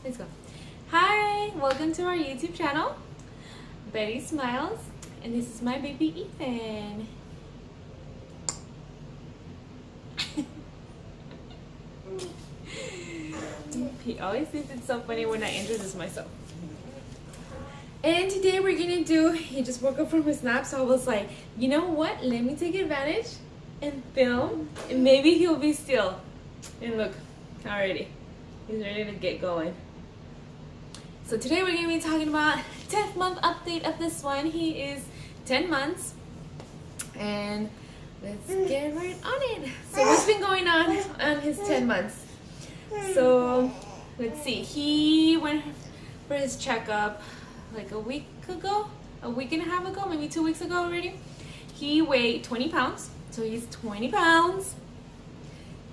Let's go. Hi, welcome to our YouTube channel, Betty Smiles, and this is my baby Ethan. He always thinks it's so funny when I introduce myself. And today we're gonna do, he just woke up from his nap, so I was like, you know what, let me take advantage and film, and maybe he'll be still. And look, already, he's ready to get going. So today we're gonna be talking about 10th month update of this one. He is 10 months, and let's get right on it. So what's been going on his 10 months? So let's see, he went for his checkup like a week and a half ago, maybe 2 weeks ago already. He weighed 20 pounds, so he's 20 pounds.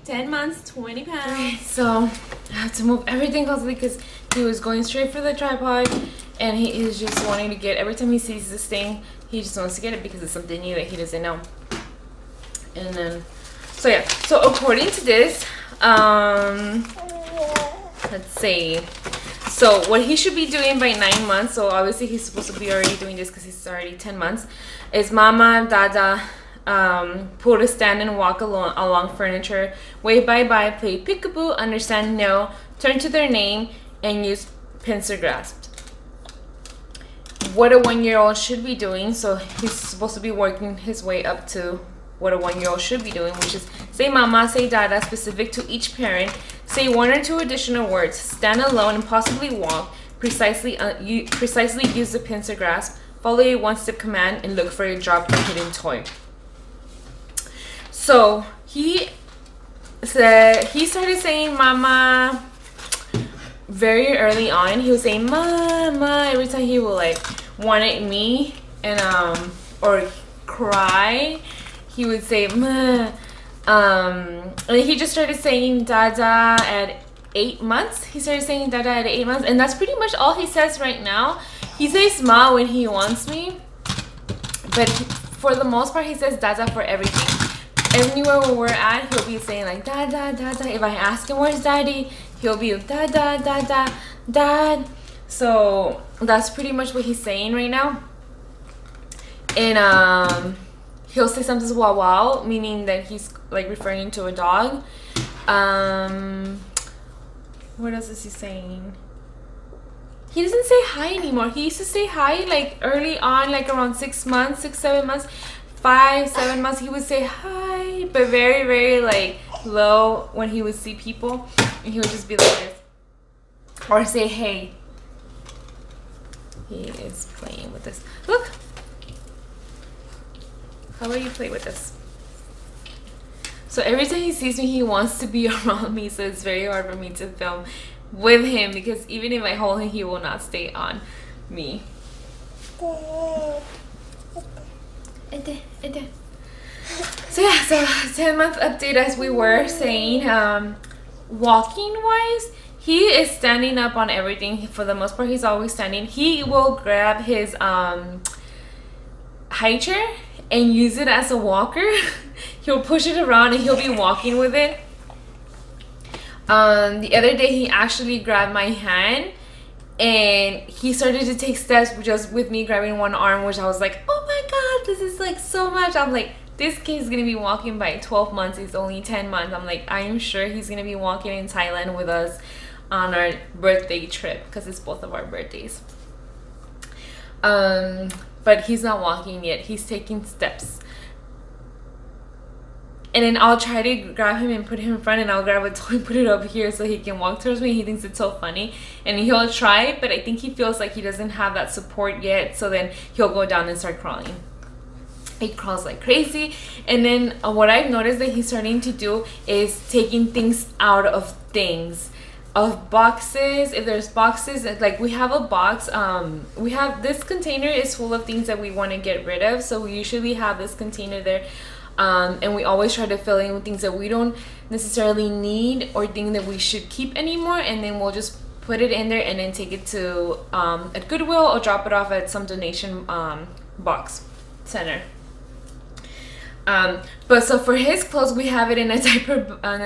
10 months, 20 pounds. Okay, so I have to move everything closely because he was going straight for the tripod, and he is just wanting to get, every time he sees this thing, he just wants to get it because it's something new that he doesn't know. And then, so yeah, so according to this, let's see. So what he should be doing by 9 months, so obviously he's supposed to be already doing this because he's already 10 months, is Mama, Dada, pull to stand and walk along furniture, wave bye-bye, play peekaboo, understand no, turn to their name, and use pincer grasp. What a 1-year-old should be doing, so he's supposed to be working his way up to what a 1-year-old should be doing, which is say mama, say dada, specific to each parent, say 1 or 2 additional words, stand alone and possibly walk, precisely use the pincer grasp, follow a 1-step command, and look for a dropped or hidden toy. So he started saying mama very early on. He was saying mama every time he would like wanted me, and or cry, he would say ma. And he just started saying dada at 8 months. He started saying dada at 8 months, and that's pretty much all he says right now. He says ma when he wants me, but for the most part he says dada for everything. Anywhere where we're at, he'll be saying like dada, dada. If I ask him where's daddy, he'll be dada, dada, dad. So that's pretty much what he's saying right now. And he'll say something wow wow, meaning that he's like referring to a dog. What else is he saying? He doesn't say hi anymore. He used to say hi like early on, like around 6 months, 6, 7 months. 5, 7 months, he would say hi, but very, very like low when he would see people, and he would just be like this, or say hey. He is playing with this. Look, how about you play with this? So every time he sees me, he wants to be around me, so it's very hard for me to film with him because even if I hold him, he will not stay on me. So yeah, so 10-month update, as we were saying. Walking wise, he is standing up on everything. For the most part, he's always standing. He will grab his high chair and use it as a walker. He'll push it around and he'll be walking with it. The other day he actually grabbed my hand and he started to take steps just with me grabbing one arm, which I was like, oh my god, this is like so much. I'm like, this kid's gonna be walking by 12 months. He's only 10 months. I'm like, I am sure he's gonna be walking in Thailand with us on our birthday trip because it's both of our birthdays. But he's not walking yet. He's taking steps. And then I'll try to grab him and put him in front, and I'll grab a toy and put it up here so he can walk towards me. He thinks it's so funny, and he'll try, but I think he feels like he doesn't have that support yet, so then he'll go down and start crawling. He crawls like crazy. And then what I've noticed that he's starting to do is taking things out of things, of boxes. If there's boxes, like we have a box, we have this container is full of things that we want to get rid of, so we usually have this container there. And we always try to fill in with things that we don't necessarily need or things that we should keep anymore, and then we'll just put it in there and then take it to a Goodwill or drop it off at some donation box center. But so for his clothes, we have it in a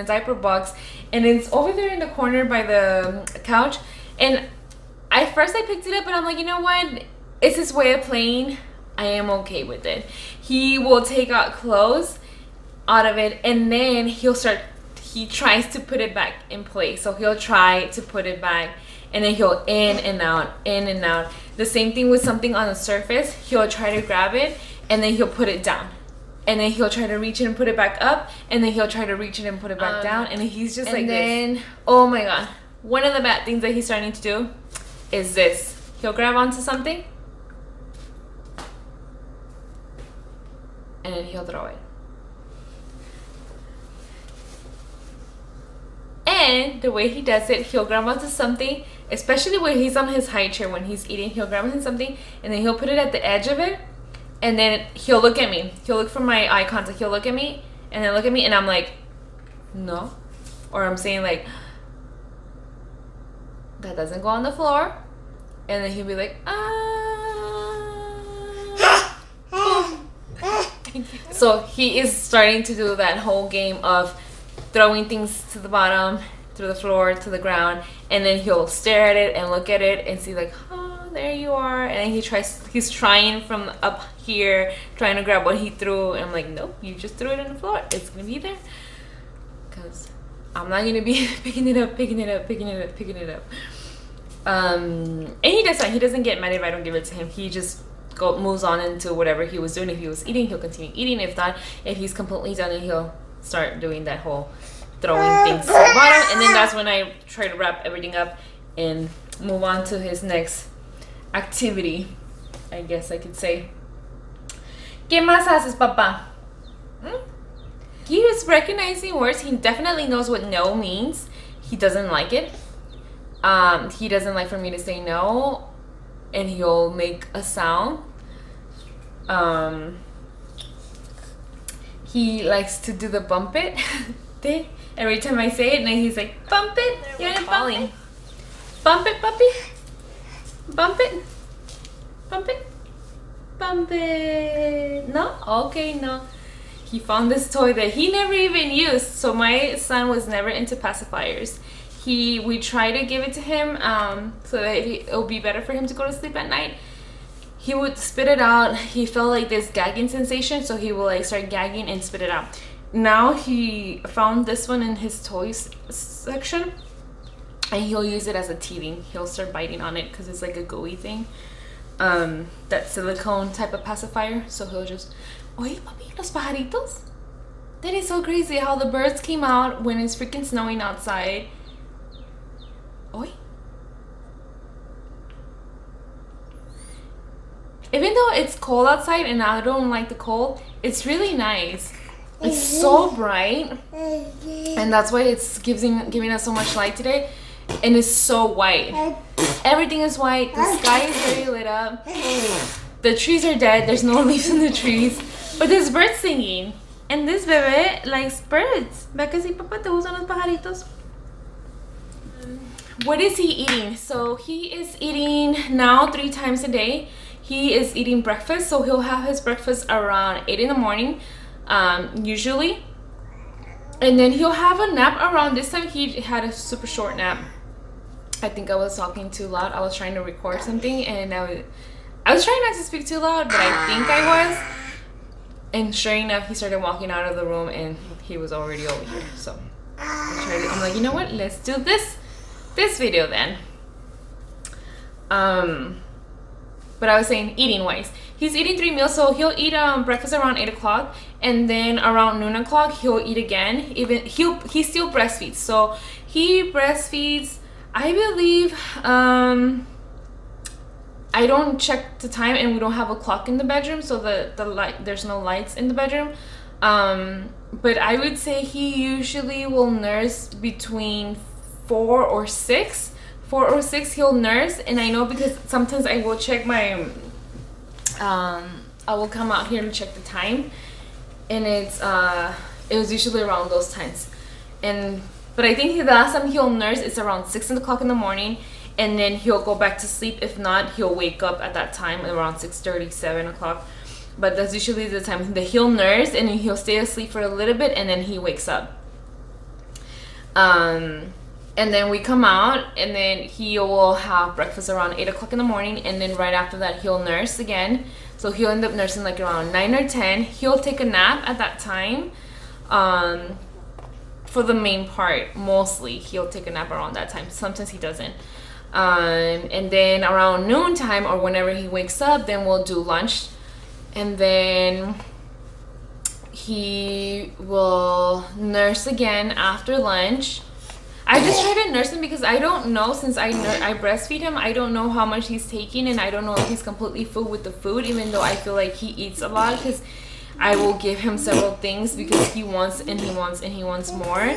diaper box, and it's over there in the corner by the couch. And at first I picked it up, but I'm like, you know what? It's his way of playing. I am okay with it. He will take out clothes out of it, and then he tries to put it back in place. So he'll try to put it back, and then he'll in and out, in and out. The same thing with something on the surface. He'll try to grab it, and then he'll put it down. And then he'll try to reach it and put it back up, and then he'll try to reach it and put it back down, and he's just like this. Oh my god. One of the bad things that he's starting to do is this. He'll grab onto something, and then he'll throw it. And the way he does it, he'll grab onto something, especially when he's on his high chair when he's eating. He'll grab onto something, and then he'll put it at the edge of it, and then he'll look at me. He'll look for my eye contact. He'll look at me, and then look at me, and I'm like, no. Or I'm saying like, that doesn't go on the floor. And then he'll be like, So he is starting to do that whole game of throwing things to the bottom, through the floor, to the ground, and then he'll stare at it and look at it and see like, oh, there you are. And then he's trying from up here, trying to grab what he threw, and I'm like, nope, you just threw it on the floor. It's gonna be there, because I'm not gonna be picking it up. And he doesn't get mad if I don't give it to him. He just moves on into whatever he was doing. If he was eating, he'll continue eating. If not, if he's completely done, then he'll start doing that whole throwing things to the bottom. And then that's when I try to wrap everything up and move on to his next activity, I guess I could say. ¿Qué más haces, papá? He is recognizing words. He definitely knows what no means. He doesn't like it. He doesn't like for me to say no, and he'll make a sound. He likes to do the bump it thing every time I say it, and then he's like, bump it. You want to bump it? Bump it, puppy. Bump it. Bump it. Bump it. No? Okay, no. He found this toy that he never even used. So my son was never into pacifiers. We try to give it to him so that it'll be better for him to go to sleep at night. He would spit it out. He felt like this gagging sensation, so he will like start gagging and spit it out. Now he found this one in his toys section, and he'll use it as a teething. He'll start biting on it because it's like a gooey thing, that silicone type of pacifier. So he'll just, oye papi, los pajaritos. That is so crazy how the birds came out when it's freaking snowing outside. Oy. Even though it's cold outside and I don't like the cold, it's really nice. It's so bright, and that's why it's giving us so much light today. And it's so white. Everything is white. The sky is very lit up. The trees are dead. There's no leaves in the trees, but there's birds singing. And this bebé likes birds. ¿Ve que sí, papá? ¿Te gustan los pajaritos? What is he eating? So he is eating now 3 times a day. He is eating breakfast, so he'll have his breakfast around 8 in the morning, usually. And then he'll have a nap around this time. He had a super short nap. I think I was talking too loud. I was trying to record something, and I was trying not to speak too loud, but I think I was. And sure enough, he started walking out of the room, and he was already over here. So I'm like, you know what? Let's do this video then. But I was saying eating wise, he's eating 3 meals. So he'll eat breakfast around 8 o'clock, and then around noon o'clock he'll eat again. Even he still breastfeeds. So he breastfeeds, I believe, I don't check the time, and we don't have a clock in the bedroom, so the light, there's no lights in the bedroom. But I would say he usually will nurse between 4 or 6. 4 or 6 he'll nurse. And I know because sometimes I will check my I will come out here to check the time, and it was usually around those times. But I think the last time he'll nurse is around 6 o'clock in the morning, and then he'll go back to sleep. If not, he'll wake up at that time around 6:30, 7 o'clock. But that's usually the time that he'll nurse, and then he'll stay asleep for a little bit, and then he wakes up. And then we come out, and then he will have breakfast around 8 o'clock in the morning, and then right after that he'll nurse again. So he'll end up nursing like around 9 or 10. He'll take a nap at that time. For the main part, mostly he'll take a nap around that time. Sometimes he doesn't. And then around noontime or whenever he wakes up, then we'll do lunch, and then he will nurse again after lunch. I just try to nurse him because I don't know, since I breastfeed him, I don't know how much he's taking, and I don't know if he's completely full with the food, even though I feel like he eats a lot, because I will give him several things because he wants and he wants and he wants more.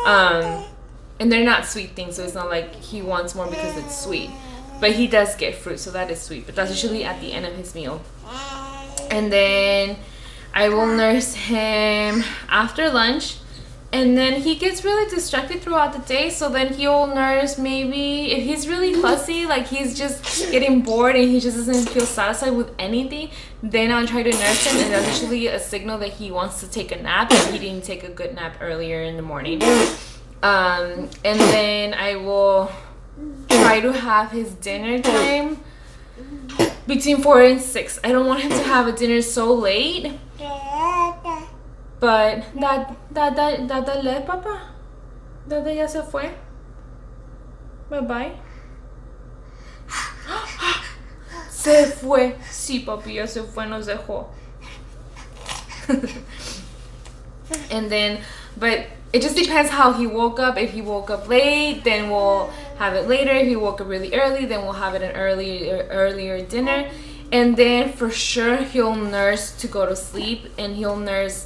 And they're not sweet things, so it's not like he wants more because it's sweet. But he does get fruit, so that is sweet, but that's usually at the end of his meal. And then I will nurse him after lunch. And then he gets really distracted throughout the day, so then he'll nurse maybe if he's really fussy, like he's just getting bored and he just doesn't feel satisfied with anything, then I'll try to nurse him, and that's usually a signal that he wants to take a nap and he didn't take a good nap earlier in the morning. And then I will try to have his dinner time between 4 and 6. I don't want him to have a dinner so late. But Dada le, papá. Dada ya se fue. Bye bye. Se fue. Sí, papi, ya se fue, nos dejó. And then, but it just depends how he woke up. If he woke up late, then we'll have it later. If he woke up really early, then we'll have it an earlier dinner. And then for sure he'll nurse to go to sleep, and he'll nurse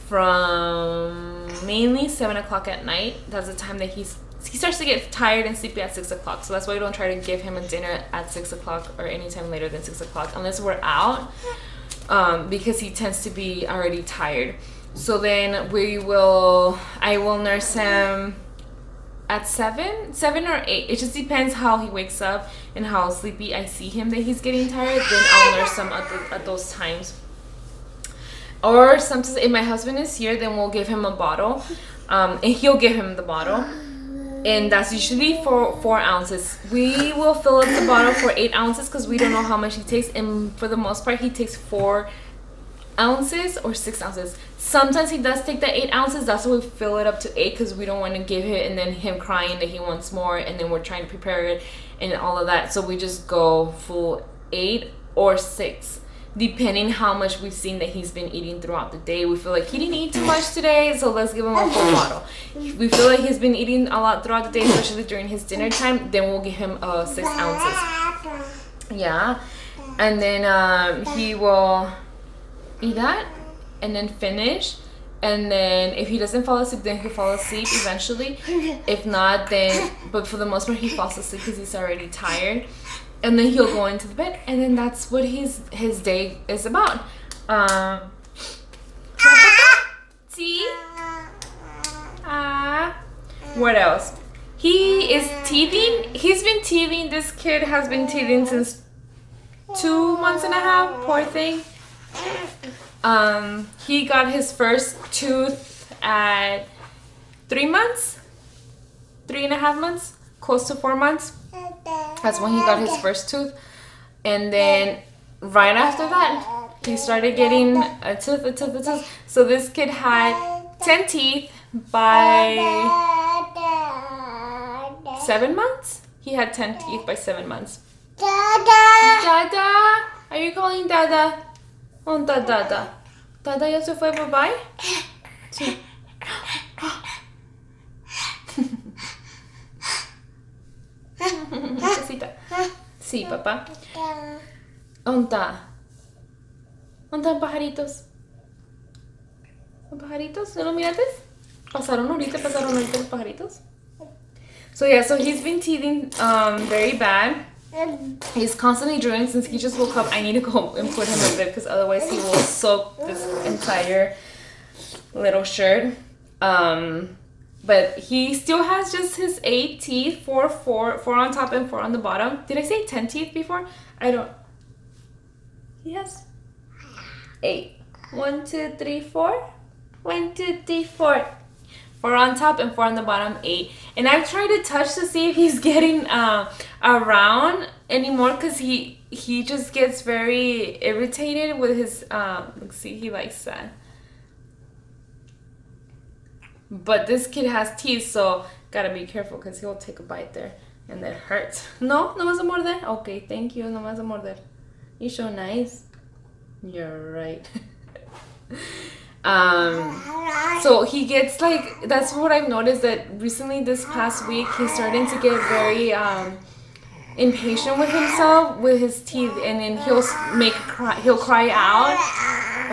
from mainly 7 o'clock at night. That's the time that he starts to get tired and sleepy at 6 o'clock. So that's why we don't try to give him a dinner at 6 o'clock or anytime later than 6 o'clock unless we're out, because he tends to be already tired. So then I will nurse him at 7 or 8. It just depends how he wakes up and how sleepy I see him that he's getting tired. Then I'll nurse him at those times. Or sometimes if my husband is here, then we'll give him a bottle, and he'll give him the bottle, and that's usually for 4 ounces. We will fill up the bottle for 8 ounces because we don't know how much he takes, and for the most part he takes 4 ounces or 6 ounces. Sometimes he does take the 8 ounces. That's why we fill it up to 8, because we don't want to give it and then him crying that he wants more, and then we're trying to prepare it and all of that. So we just go full 8 or 6, depending how much we've seen that he's been eating throughout the day. We feel like he didn't eat too much today, so let's give him a full bottle. If we feel like he's been eating a lot throughout the day, especially during his dinner time, then we'll give him 6 ounces. Yeah. And then he will eat that and then finish, and then if he doesn't fall asleep, then he'll fall asleep eventually. If not, then, but for the most part he falls asleep because he's already tired. And then he'll go into the bed, and then that's what his day is about. See? What else? He is teething. He's been teething. This kid has been teething since 2 months and a half. Poor thing. He got his first tooth at 3 months, 3.5 months, close to 4 months. That's when he got his first tooth. And then right after that, he started getting a tooth. So this kid had 10 teeth by 7 months. He had 10 teeth by 7 months. Dada! Are you calling Dada? Oh, Dada. Dada ya se fue, bye-bye? Sí. Necesita. Sí, papá. ¿Dónde están pajaritos? ¿Los pajaritos? ¿No los miraste? ¿Pasaron ahorita los pajaritos? So yeah, so he's been teething very bad. He's constantly drooling. Since he just woke up, I need to go and put him in bed because otherwise he will soak this entire little shirt. But he still has just his 8 teeth, four on top and 4 on the bottom. Did I say 10 teeth before? I don't. He has 8. 1, 2, 3, 4. 1, 2, 3, 4. 4 on top and 4 on the bottom, 8. And I've tried to touch to see if he's getting around anymore, because he just gets very irritated with his let's see, he likes that. But this kid has teeth, so gotta be careful because he'll take a bite there and that hurts. No vas a morder? Okay, thank you. No vas a morder. You're so nice. You're right. So he gets like, that's what I've noticed, that recently this past week he's starting to get very impatient with himself, with his teeth, and then he'll cry out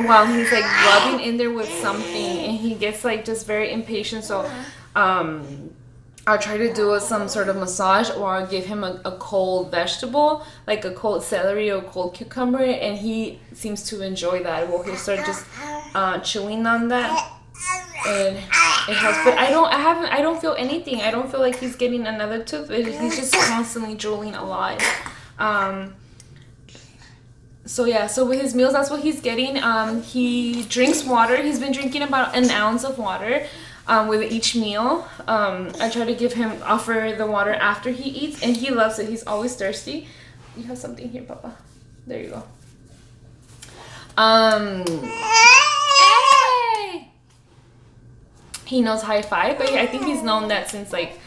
while he's like rubbing in there with something, and he gets like just very impatient. So I'll try to do some sort of massage, or I'll give him a cold vegetable, like a cold celery or cold cucumber, and he seems to enjoy that. Well, he'll start just chewing on that, and it helps. But I don't feel anything. I don't feel like he's getting another tooth. He's just constantly drooling a lot. So yeah, so with his meals, that's what he's getting. He drinks water. He's been drinking about an ounce of water with each meal. I try to offer the water after he eats, and he loves it. He's always thirsty. You have something here, Papa. There you go. Hey! He knows high five, but I think he's known that since like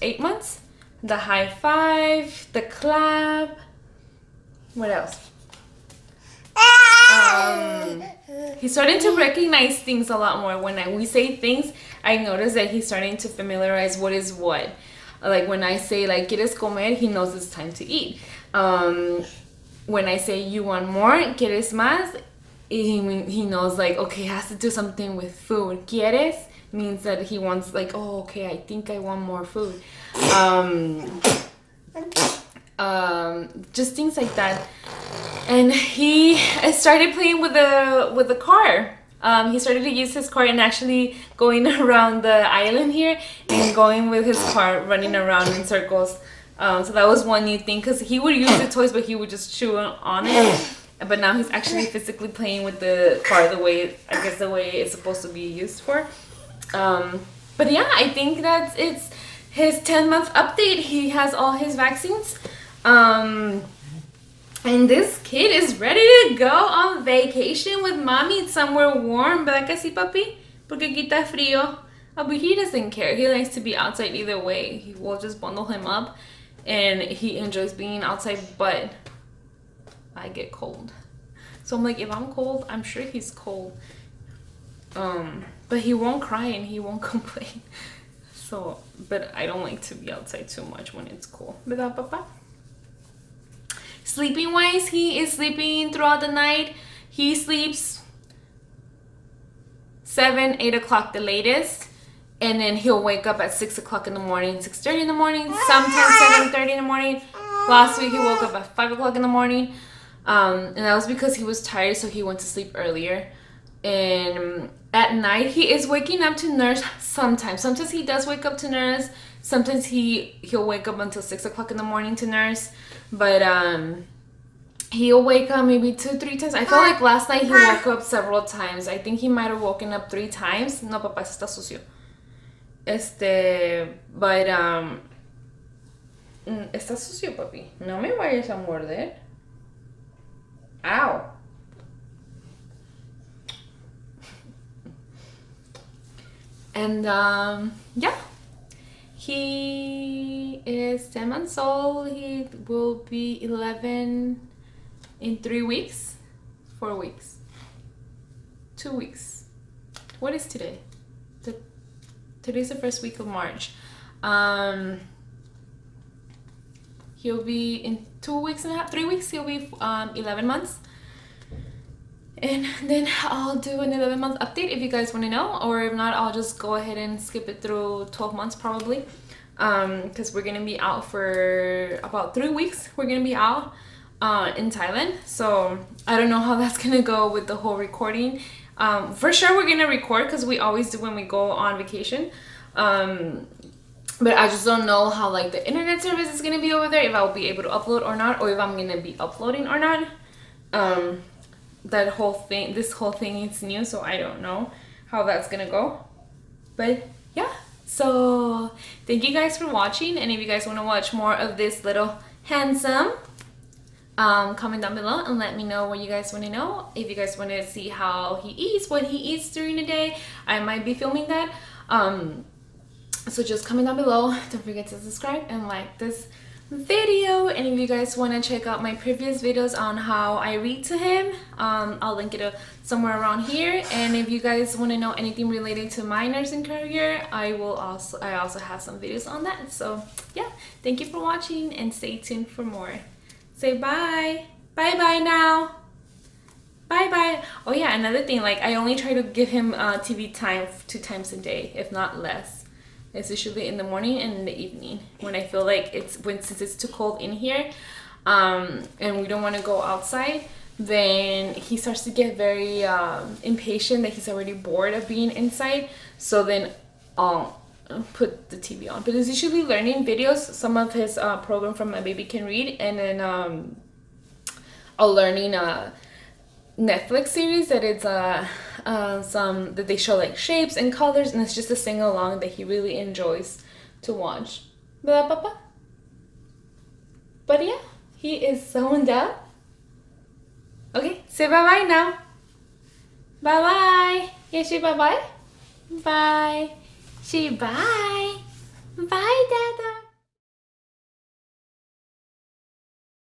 8 months. The high five, the clap. What else? He's starting to recognize things a lot more. When we say things, I notice that he's starting to familiarize what is what. Like when I say like "quieres comer," he knows it's time to eat. When I say "you want more," "quieres más," he knows like, okay, he has to do something with food. "Quieres" means that he wants, like, oh, okay, I think I want more food. Just things like that. And he started playing with the car. He started to use his car and actually going around the island here and going with his car, running around in circles. So that was one new thing, because he would use the toys, but he would just chew on it. But now he's actually physically playing with the car the way it's supposed to be used for. But yeah, I think it's his 10-month update. He has all his vaccines. And this kid is ready to go on vacation with mommy somewhere warm. ¿Verdad que sí, papi? Porque aquí está frío. But he doesn't care. He likes to be outside either way. We'll just bundle him up, and he enjoys being outside, but I get cold. So I'm like, if I'm cold, I'm sure he's cold. But he won't cry and he won't complain. So, but I don't like to be outside too much when it's cold. ¿Verdad, papa? Sleeping wise, he is sleeping throughout the night. He sleeps 7, 8 o'clock the latest. And then he'll wake up at 6 o'clock in the morning, 6:30 in the morning, sometimes 7:30 in the morning. Last week he woke up at 5 o'clock in the morning. And that was because he was tired, so he went to sleep earlier. And at night he is waking up to nurse sometimes. Sometimes he does wake up to nurse. Sometimes he'll wake up until 6 o'clock in the morning to nurse. But he'll wake up maybe 2-3 times. I felt like last night he woke up several times. I think he might have woken up 3 times. No, papá, eso está sucio. But está sucio, papi. No me vayas a morder. Ow. And yeah, he is 10 months old. He will be 11 in 3 weeks, 4 weeks, 2 weeks. What is today? Today's the first week of March. He'll be in 2 weeks and a half, 3 weeks. He'll be 11 months. And then I'll do an 11-month update if you guys want to know, or if not, I'll just go ahead and skip it through 12 months probably, because we're going to be out for about 3 weeks. We're going to be out in Thailand, so I don't know how that's going to go with the whole recording. For sure we're going to record, because we always do when we go on vacation, but I just don't know how like the internet service is going to be over there, if I'll be able to upload or not, or if I'm going to be uploading or not. This whole thing is new, so I don't know how that's gonna go. But yeah, so thank you guys for watching, and if you guys want to watch more of this little handsome, comment down below and let me know what you guys want to know. If you guys want to see how he eats, what he eats during the day, I might be filming that. So just comment down below. Don't forget to subscribe and like this video. And if you guys want to check out my previous videos on how I read to him, I'll link it somewhere around here. And if you guys want to know anything related to my nursing career, I also have some videos on that. So yeah, thank you for watching and stay tuned for more. Say bye. Bye bye now. Bye bye. Oh yeah, another thing, like I only try to give him TV time 2 times a day, if not less. It's usually in the morning and in the evening when I feel like since it's too cold in here, and we don't want to go outside, then he starts to get very impatient that he's already bored of being inside. So then I'll put the TV on. But it's usually learning videos. Some of his program from My Baby Can Read, and then a learning Netflix series that it's some that they show like shapes and colors, and it's just a sing along that he really enjoys to watch. Blah, blah, blah. But yeah, he is zoned up. Okay, say bye bye now. Bye bye. Yeah, say bye bye. Bye. Say bye. Bye, Dada.